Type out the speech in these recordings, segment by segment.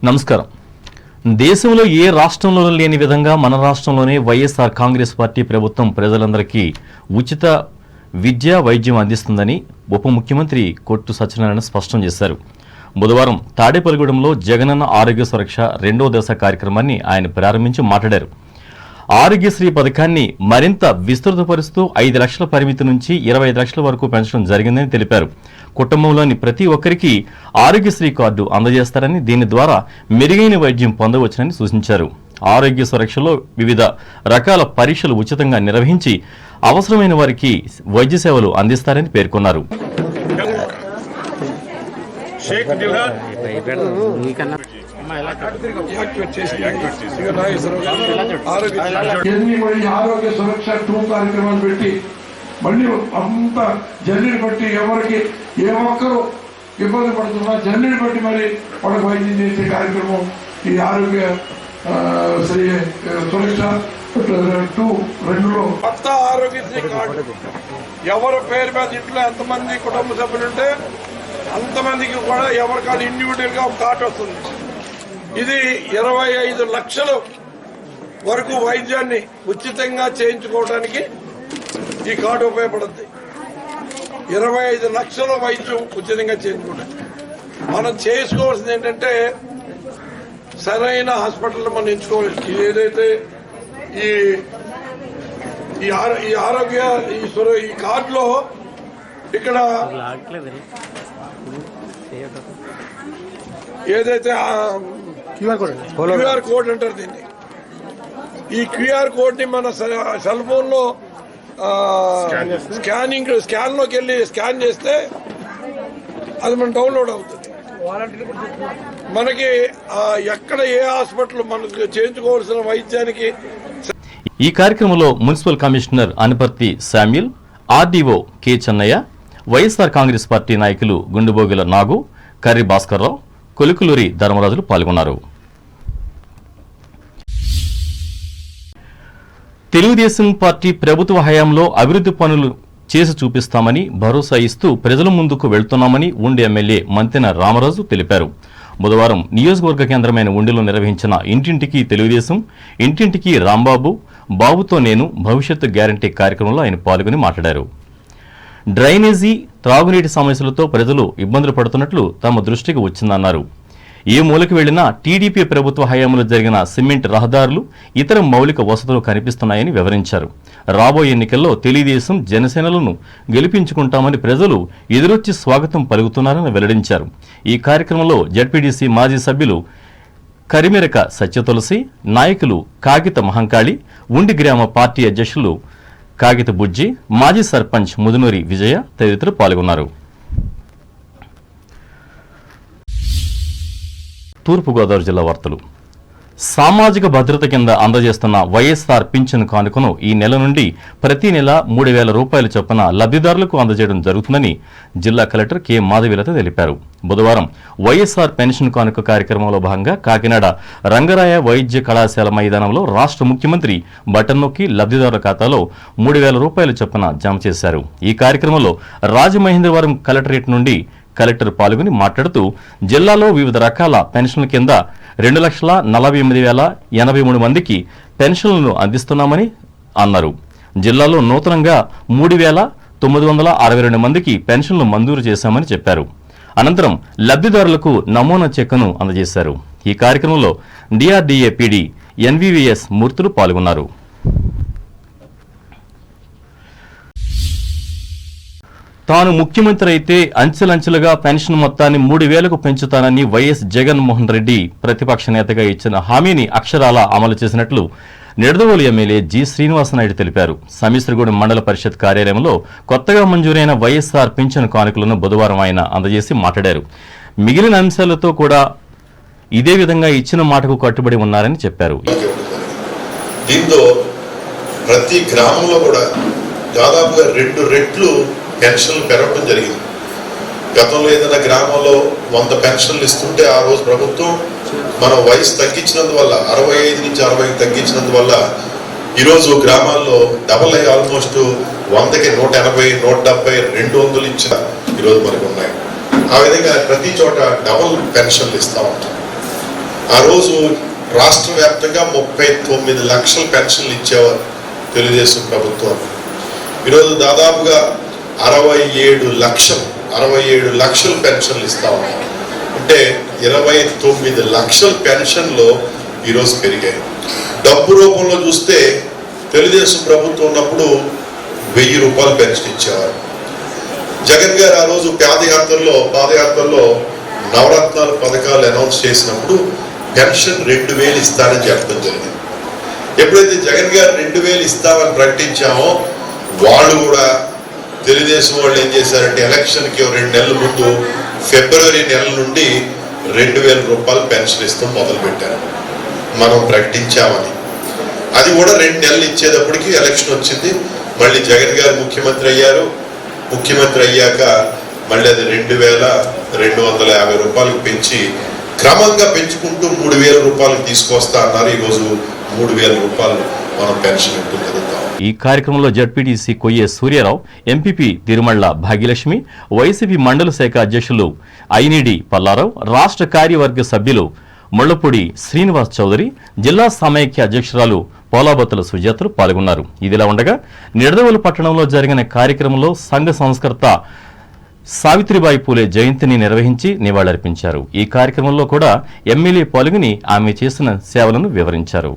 నమస్కారం. దేశంలో ఏ రాష్ట్రంలోనూ లేని విధంగా మన రాష్ట్రంలోనే వైఎస్ఆర్ కాంగ్రెస్ పార్టీ ప్రభుత్వం ప్రజలందరికీ ఉచిత విద్య వైద్యం అందిస్తుందని ఉప ముఖ్యమంత్రి కొట్టు సత్యనారాయణ స్పష్టం చేశారు. బుధవారం తాడేపల్లిగూడెంలో జగనన్న ఆరోగ్య సురక్ష 2వ దశ కార్యక్రమాన్ని ఆయన ప్రారంభించి మాట్లాడారు. ఆరోగ్యశ్రీ పథకాన్ని మరింత విస్తృతపరుస్తూ 5 లక్షల పరిమితి నుంచి 25 లక్షల వరకు పెంచడం జరిగిందని తెలిపారు. కుటుంబంలోని ప్రతి ఒక్కరికి ఆరోగ్యశ్రీ కార్డు అందజేస్తారని, దీని ద్వారా మెరుగైన వైద్యం పొందవచ్చునని సూచించారు. ఆరోగ్య సురక్షలో వివిధ రకాల పరీక్షలు ఉచితంగా నిర్వహించి అవసరమైన వారికి వైద్య సేవలు అందిస్తారని పేర్కొన్నారు. ఆరోగ్య సురక్ష 2 కార్యక్రమాలు పెట్టి మళ్ళీ అంత జర్నీని బట్టి ఎవరికి ఏ ఒక్కరు ఇబ్బంది పడుతున్నా జర్నీని బట్టి మరి వాళ్ళకి వైద్యం చేసే కార్యక్రమం ఈ ఆరోగ్య శ్రీ సురక్ష 2లో కొత్త ఆరోగ్యశ్రీ కార్డు ఎవరి పేరు మీద ఇంట్లో ఎంతమంది కుటుంబ సభ్యులుంటే అంతమందికి కూడా ఎవరికాలు ఇండివిజువల్ గా ఒక కార్డు వస్తుంది. ఇది 25 లక్షల వరకు వైద్యాన్ని ఉచితంగా చేయించుకోవడానికి ఈ కార్డు ఉపయోగపడుతుంది. 25 లక్షల వైద్యం ఉచితంగా చేయించుకోవడానికి మనం చేసుకోవాల్సింది ఏంటంటే సరైన హాస్పిటల్ మనం ఎంచుకోవాలి. ఇది ఏదైతే ఈ ఆరోగ్య ఈ కార్డులో ఇక్కడ ఏదైతే క్యూఆర్ కోడ్ అంటారు దీన్ని, ఈ క్యూఆర్ కోడ్ ని మన సెల్ ఫోన్ లో స్కాన్ లోకి వెళ్ళి స్కాన్ చేస్తే అది మన డౌన్లోడ్ అవుతుంది. మనకి ఎక్కడ ఏ హాస్పిటల్ మనకు చేయించుకోవాల్సిన వైద్యానికి. ఈ కార్యక్రమంలో municipal commissioner Anaparthi Samuel, RDO K Chennaiah, YSR Congress party నాయకులు గుండుబోగుల నాగు, కర్రి భాస్కర్రావు, కొలుకులూరి ధర్మరాజులు పాల్గొన్నారు. తెలుగుదేశం పార్టీ ప్రభుత్వ హయాంలో అభివృద్ధి పనులు చేసి చూపిస్తామని భరోసా ఇస్తూ ప్రజల ముందుకు వెళ్తున్నామని ఉండి ఎమ్మెల్యే మంతెన రామరాజు తెలిపారు. బుధవారం నియోజకవర్గ కేంద్రమైన ఉండిలో నిర్వహించిన ఇంటింటికి తెలుగుదేశం, ఇంటింటికి రాంబాబు, బాబుతో నేను భవిష్యత్తు గ్యారంటీ కార్యక్రమంలో ఆయన పాల్గొని మాట్లాడారు. డ్రైనేజీ, త్రాగునీటి సమస్యలతో ప్రజలు ఇబ్బందులు పడుతున్నట్లు తమ దృష్టికి వచ్చిందన్నారు. ఏ మూలకి వెళ్లినా టీడీపీ ప్రభుత్వ హయాంలో జరిగిన సిమెంట్ రహదారులు, ఇతర మౌలిక వసతులు కనిపిస్తున్నాయని వివరించారు. రాబోయే ఎన్నికల్లో తెలుగుదేశం, జనసేనలను గెలిపించుకుంటామని ప్రజలు ఎదురొచ్చి స్వాగతం పలుకుతున్నారని వెల్లడించారు. ఈ కార్యక్రమంలో జడ్పీడీసీ మాజీ సభ్యులు కరిమెరక సత్యతులసి, నాయకులు కాగిత మహంకాళి, ఉండి గ్రామ పార్టీ అధ్యక్షులు కాగిత బుజ్జి, మాజీ సర్పంచ్ ముదునూరి విజయ తదితరులు పాల్గొన్నారు. తూర్పుగోదావరి జిల్లా వార్తలు. సామాజిక భద్రత కింద అందజేస్తున్న వైఎస్ఆర్ పింఛను కానుకను ఈ నెల నుండి ప్రతి నెల 3,000 రూపాయల చొప్పున లబ్ధిదారులకు అందజేయడం జరుగుతుందని జిల్లా కలెక్టర్ కె మాధవీలత తెలిపారు. బుధవారం వైఎస్ఆర్ పెన్షన్ కానుక కార్యక్రమంలో భాగంగా కాకినాడ రంగరాయ వైద్య కళాశాల మైదానంలో రాష్ట్ర ముఖ్యమంత్రి బటన్ నొక్కి లబ్ధిదారుల ఖాతాలో 3,000 రూపాయల చొప్పున జమ చేశారు. ఈ కార్యక్రమంలో రాజమహేంద్రవరం కలెక్టరేట్ నుండి కలెక్టర్ పాల్గొని మాట్లాడుతూ జిల్లాలో వివిధ రకాల పెన్షన్ల కింద 2,48,083 మందికి పెన్షన్లను అందిస్తున్నామని అన్నారు. జిల్లాలో నూతనంగా 3,962 మందికి పెన్షన్లు మంజూరు చేశామని చెప్పారు. అనంతరం లబ్ధిదారులకు నమూనా చెక్కును అందజేశారు. ఈ కార్యక్రమంలో డిఆర్డీఏ పీడీ ఎన్వీవీఎస్ మూర్తులు పాల్గొన్నారు. తాను ముఖ్యమంత్రి అయితే అంచెలంచెలుగా పెన్షన్ మొత్తాన్ని 3,000కు పెంచుతానని వైఎస్ జగన్మోహన్ రెడ్డి ప్రతిపక్ష నేతగా ఇచ్చిన హామీని అక్షరాలా అమలు చేసినట్లు నిడదవోలు ఎమ్మెల్యే జి శ్రీనివాసనాయుడు తెలిపారు. సమిశ్రగూడెం మండల పరిషత్ కార్యాలయంలో కొత్తగా మంజూరైన వైఎస్ఆర్ పింఛను కానుకలను బుధవారం ఆయన అందజేసి మాట్లాడారు. మిగిలిన అంశాలతో కూడా ఇదే విధంగా ఇచ్చిన మాటకు కట్టుబడి ఉన్నారని చెప్పారు. దీంతో ప్రతి గ్రామంలో కూడా దాదాపుగా 2 రెట్లు పెన్షన్లు పెరగడం జరిగింది. గతంలో ఏదైనా గ్రామంలో 100 పెన్షన్లు ఇస్తుంటే ఆ రోజు ప్రభుత్వం మన వయసు తగ్గించినందువల్ల 65 నుంచి 60 తగ్గించినందువల్ల ఈరోజు గ్రామాల్లో డబల్ అయ్యి ఆల్మోస్ట్ 100కి 180, 170, 200 ఇచ్చిన ఈరోజు మనకు ఉన్నాయి. ఆ విధంగా ప్రతి చోట డబల్ పెన్షన్లు ఇస్తా ఉంటాం. ఆ రోజు రాష్ట్ర వ్యాప్తంగా 39 లక్షల పెన్షన్లు ఇచ్చేవారు తెలుగుదేశం ప్రభుత్వం. ఈరోజు దాదాపుగా 67 లక్షల పెన్షన్లు ఇస్తా ఉన్నాం. అంటే 29 లక్షల పెన్షన్లు ఈరోజు పెరిగాయి. డబ్బు రూపంలో చూస్తే తెలుగుదేశం ప్రభుత్వం ఉన్నప్పుడు 1000 రూపాయలు పెన్షన్ ఇచ్చేవారు. జగన్ గారు ఆ రోజు పాదయాత్రలో నవరత్నాల పథకాలు అనౌన్స్ చేసినప్పుడు పెన్షన్ 2000 ఇస్తానని చెప్పడం జరిగింది. ఎప్పుడైతే జగన్ గారు 2000 ఇస్తామని ప్రకటించామో వాళ్ళు కూడా తెలుగుదేశం వాళ్ళు ఏం చేశారంటే ఎలక్షన్కి 2 నెలల ముందు ఫిబ్రవరి నెల నుండి 2000 రూపాయలు పెన్షన్ ఇస్తాం మొదలుపెట్టారు. మనం ప్రకటించామని అది కూడా 2 నెలలు ఇచ్చేటప్పటికి ఎలక్షన్ వచ్చింది. మళ్ళీ జగన్ గారు ముఖ్యమంత్రి అయ్యారు. ముఖ్యమంత్రి అయ్యాక మళ్ళీ అది 2250 రూపాయలకు పెంచి క్రమంగా పెంచుకుంటూ 3000 రూపాయలకు తీసుకొస్తా అన్నారు. ఈరోజు 3000 రూపాయలు మనం పెన్షన్ ఇవ్వగలుగుతాం. ఈ కార్యక్రమంలో ZPTC కొయ్యే Suryarao, MPP తిరుమళ్ల Bhagyalakshmi, YCP మండల శాఖ అధ్యక్షులు ఐనిడి పల్లారావు, రాష్ట్ర కార్యవర్గ సభ్యులు ముళ్లపూడి శ్రీనివాస్ చౌదరి, జిల్లా సమైక్య అధ్యక్షురాలు పోలాబత్తుల సుజాతలు పాల్గొన్నారు. ఇదిలా ఉండగా నిడదవోలు పట్టణంలో జరిగిన కార్యక్రమంలో సంఘ సంస్కర్త సావిత్రిబాయి పూలే జయంతిని నిర్వహించి నివాళులర్పించారు. ఈ కార్యక్రమంలో కూడా ఎమ్మెల్యే పాల్గొని ఆమె చేసిన సేవలను వివరించారు.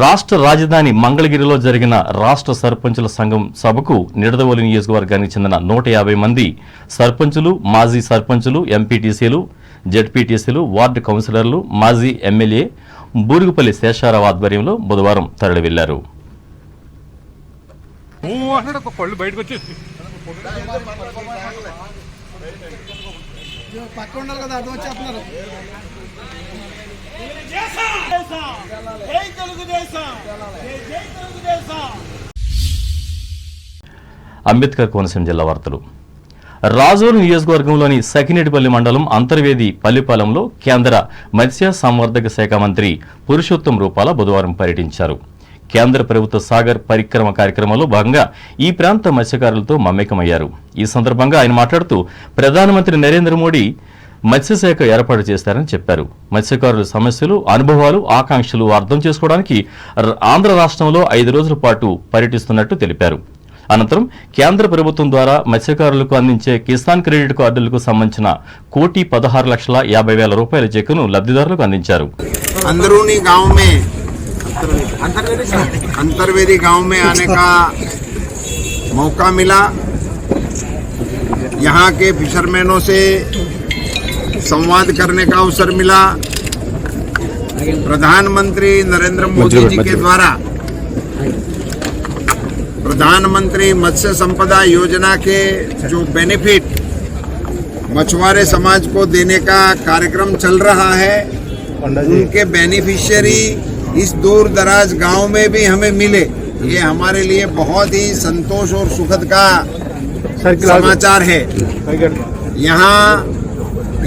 రాష్ట్ర రాజధాని మంగళగిరిలో జరిగిన రాష్ట్ర సర్పంచుల సంఘం సభకు నిడదవోలు నియోజకవర్గానికి చెందిన 150 మంది సర్పంచులు, మాజీ సర్పంచులు, ఎంపీటీసీలు, జడ్పీటీసీలు, వార్డు కౌన్సిలర్లు, మాజీ ఎమ్మెల్యే బూరుగుపల్లి శేషారావు ఆధ్వర్యంలో బుధవారం తరలి వెళ్లారు. అంబేద్కర్ కోనసీమ జిల్లా వార్తలు. రాజోలు నియోజకవర్గంలోని సఖినేటిపల్లి మండలం అంతర్వేది పల్లిపాలెంలో కేంద్ర మత్స్య సంవర్ధక శాఖ మంత్రి పురుషోత్తం రూపాల బుధవారం పర్యటించారు. కేంద్ర ప్రభుత్వ సాగర్ పరిక్రమ కార్యక్రమంలో భాగంగా ఈ ప్రాంత మత్స్యకారులతో మమేకమయ్యారు. ఈ సందర్భంగా ఆయన మాట్లాడుతూ ప్రధానమంత్రి నరేంద్ర మోడీ మత్స్యశాఖ ఏర్పాటు చేస్తారని చెప్పారు. మత్స్యకారుల సమస్యలు, అనుభవాలు, ఆకాంక్షలు అర్థం చేసుకోవడానికి ఆంధ్ర రాష్ట్రంలో 5 రోజుల పాటు పర్యటిస్తున్నట్టు తెలిపారు. అనంతరం కేంద్ర ప్రభుత్వం ద్వారా మత్స్యకారులకు అందించే కిసాన్ క్రెడిట్ కార్డులకు సంబంధించిన 1,16,50,000 రూపాయల చెక్కును లబ్ధిదారులకు అందించారు. अंदरूनी गांव में अंतर्वेदी गांव में आने का मौका मिला. यहाँ के फिशरमैनों से संवाद करने का अवसर मिला. प्रधानमंत्री नरेंद्र मोदी जी के द्वारा प्रधानमंत्री मत्स्य संपदा योजना के जो बेनिफिट मछुआरे समाज को देने का कार्यक्रम चल रहा है, उनके बेनिफिशियरी इस दूर दराज गांव में भी हमें मिले, ये हमारे लिए बहुत ही संतोष और सुखद का समाचार है. यहाँ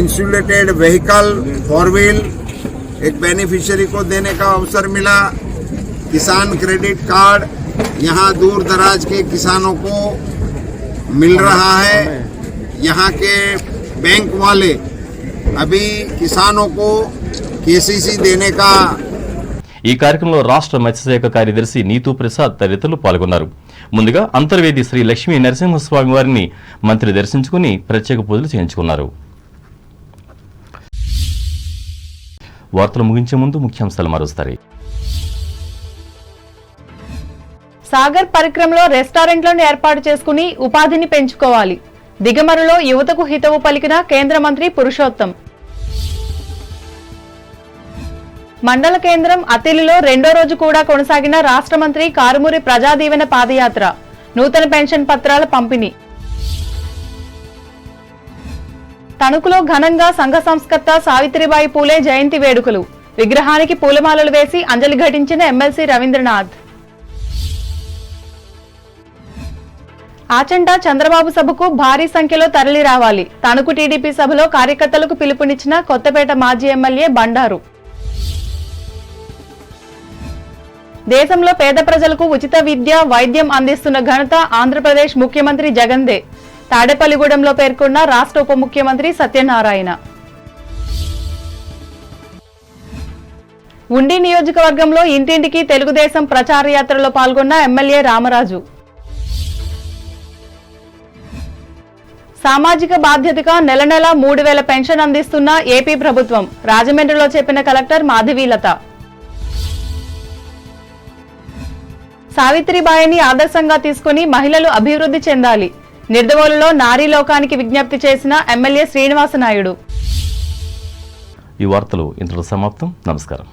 इंसुलेटेड व्हीकल 4 व्हील एक बेनिफिशियरी को देने का अवसर मिला. किसान क्रेडिट कार्ड यहाँ दूर दराज के किसानों को मिल रहा है. यहाँ के बैंक वाले अभी किसानों को केसीसी देने का. ఈ కార్యక్రమంలో రాష్ట్ర మత్స్యశాఖ కార్యదర్శి నీతూ ప్రసాద్ తదితరులు పాల్గొన్నారు. ముందుగా అంతర్వేది శ్రీ లక్ష్మీ నరసింహస్వామి వారిని మంత్రి దర్శించుకుని ప్రత్యేక పూజలు చేయించుకున్నారు. వార్తలు ముగించే ముందు ముఖ్యాంశాలు మరోసారి. సాగర్ పరిక్రమలో రెస్టారెంట్లను ఏర్పాటు చేసుకుని ఉపాధిని పెంచుకోవాలి. దిగమరులో యువతకు హితవు పలికిన కేంద్ర మంత్రి పురుషోత్తం. మండల కేంద్రం అతిలిలో 2వ రోజు కూడా కొనసాగిన రాష్ట్ర మంత్రి కారుమూరి ప్రజాదీవెన పాదయాత్ర. నూతన పెన్షన్ పత్రాల పంపిణీ. తణుకులో ఘనంగా సంఘ సంస్కర్త సావిత్రిబాయి పూలే జయంతి వేడుకలు. విగ్రహానికి పూలమాలలు వేసి అంజలి ఘటించిన ఎమ్మెల్సీ రవీంద్రనాథ్. ఆచంట చంద్రబాబు సభకు భారీ సంఖ్యలో తరలి రావాలి. తణుకు టీడీపీ సభలో కార్యకర్తలకు పిలుపునిచ్చిన కొత్తపేట మాజీ ఎమ్మెల్యే బండారు. దేశంలో పేద ప్రజలకు ఉచిత విద్య, వైద్యం అందిస్తున్న ఘనత ఆంధ్రప్రదేశ్ ముఖ్యమంత్రి జగన్దే. తాడేపల్లిగూడెంలో పేర్కొన్న రాష్ట్ర ఉప ముఖ్యమంత్రి సత్యనారాయణ. ఉండి నియోజకవర్గంలో ఇంటింటికి తెలుగుదేశం ప్రచార యాత్రలో పాల్గొన్న ఎమ్మెల్యే రామరాజు. సామాజిక బాధ్యతగా నెల నెల 3,000 పెన్షన్ అందిస్తున్న ఏపీ ప్రభుత్వం, రాజమండ్రిలో చెప్పిన కలెక్టర్ మాధవీలత. సావిత్రిబాయిని ఆదర్శంగా తీసుకుని మహిళలు అభివృద్ధి చెందాలి, నిర్దవోలులో నారీ లోకానికి విజ్ఞప్తి చేసిన ఎమ్మెల్యే శ్రీనివాసనాయుడు. ఈ వార్తలు ఇంతలో సమాప్తం. నమస్కారం.